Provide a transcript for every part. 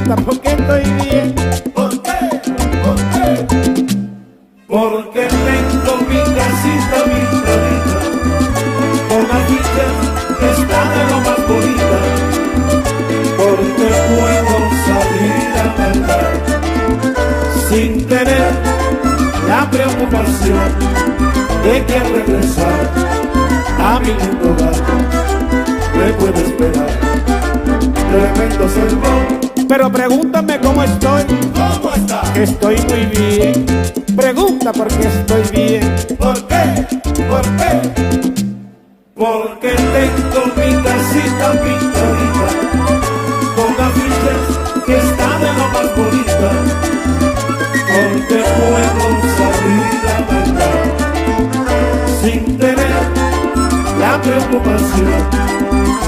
pregunta por qué estoy bien. ¿Por qué? ¿Por qué? Porque tengo mi casita bien clarita, con afiches que está de lo más bonita, porque puedo salir a bailar sin tener la preocupación de que al regresar a mi lindo hogar me puede esperar tremendo sermón. Pero pregúntame cómo estoy. ¿Cómo está? Que estoy muy bien. Pregunta por qué estoy bien. ¿Por qué? ¿Por qué? Porque tengo mi casita pintadita, con afiches que está de lo más bonita, porque puedo salir a bailar sin tener la preocupación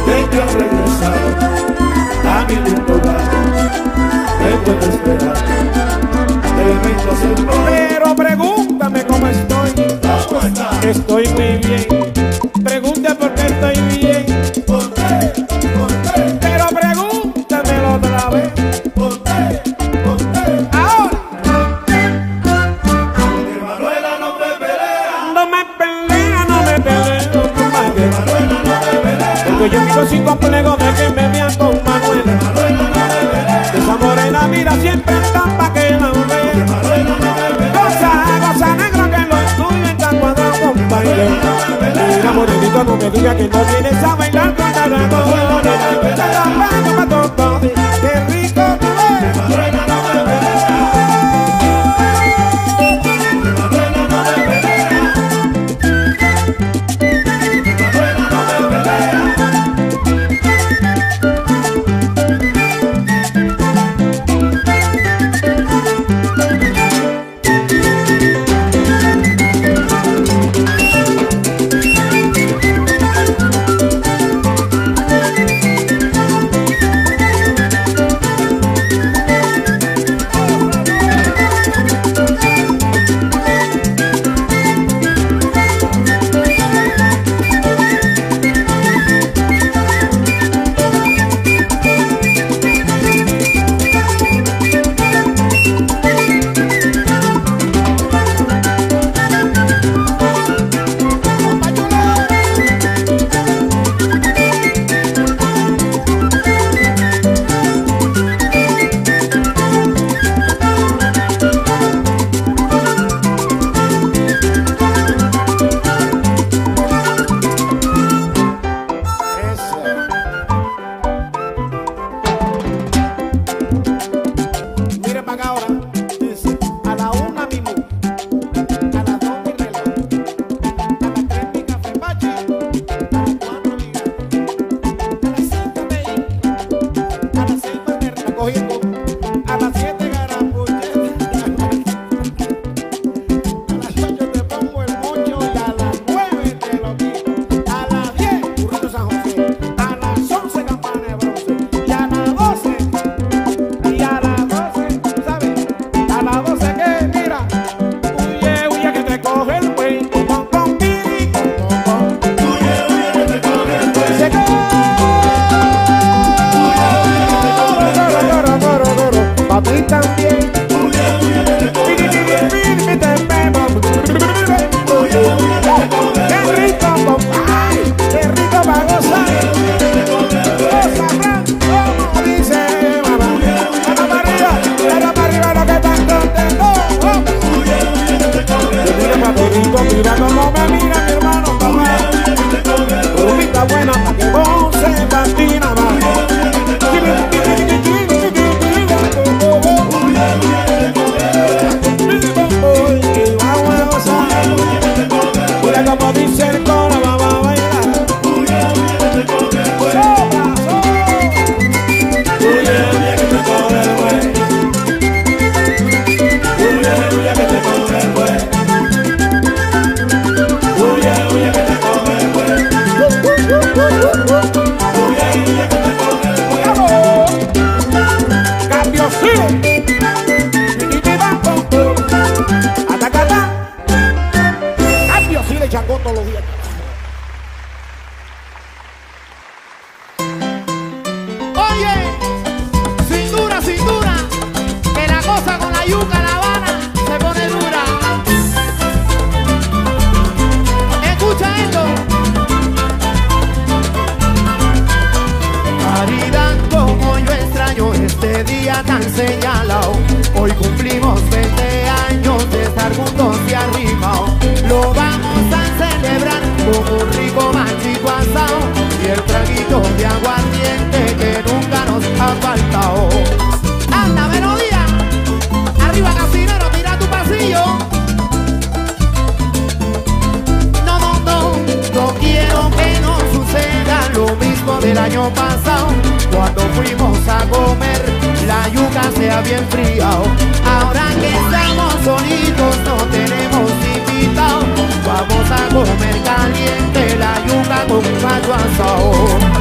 de que al regresar a mi lindo hogar me puede esperar tremendo sermón. Pero pregúntame cómo estoy. ¿Cómo está? Que estoy muy bien. Pregunta por qué estoy bien. ¿Por qué? ¿Por qué? Pero pregúntamelo otra vez. ¿Por qué? ¿Por qué? Ahora. Que Manuela no te pelea. No me pelea, no me peleo con Que Manuela. Manuela no te pelea. Porque yo vivo sin complejo de que me vean con Manuela. Manuela no te pelea. Esa morena mira siempre está pa' que la Que vea. Manuela no te pelea. Goza, goza negro que lo tuyo está cuadrado con baile. Mira morenito, no me digas que no vienes a bailar con la ratones. Qué rico tú Que eres. Manuela no te pelea. Que Manuela no te pelea. Que Manuela no te pelea. Mira para acá ahora. Dice, a la 1 mi mu, a las 2 mi reloj, a las 3 mi café pachi, a las 4 mi gato, a las 5 me a las 6 me recogiendo, a las 7 garambuche, a las 8 te pongo el mocho y a las 9 te lo quito, a las 10 burrito San José, a las 11 campana de bronce y a las 12. Y a las 12, ¿sabes? A las 12 que mira, huye, huye que te coge el buey, pom, pom, pom, piri, pom, pom, pom. Huye, huye que te coge el buey. Se corre, corre, corre, corre, pa' ti también. Huye, huye que te coge Piri, el piri, buey. piri, mi te pego. Huye, huye que te coge el Qué buey. rico, pom, ay, qué rico pa' gozar. Huye, huye que te coge el buey. Sabrán cómo dice mamá. Mano para arriba, mano para arriba, lo que están contentos. Huye, huye que te coge el buey. Mira papelito, mira cómo me mira mi hermano papá. Huye, huye que te coge el buey. Rumita buena pa' que goce patina más. Y vamos a gozar. Mira cómo dice el coro, vamos a bailar. Huye, huye que te coge el buey. Sopla, sopla. Huye, huye que te coge el buey. Huye, huye que te coge el buey. ha faltado. Anda, melodía. Arriba, casinero, tira tu pasillo. No, no, no, no quiero que nos suceda lo mismo del año pasado. Cuando fuimos a comer, la yuca se había enfriado. Ahora que estamos solitos, no tenemos invitados. Vamos a comer caliente la yuca con un gallo asado.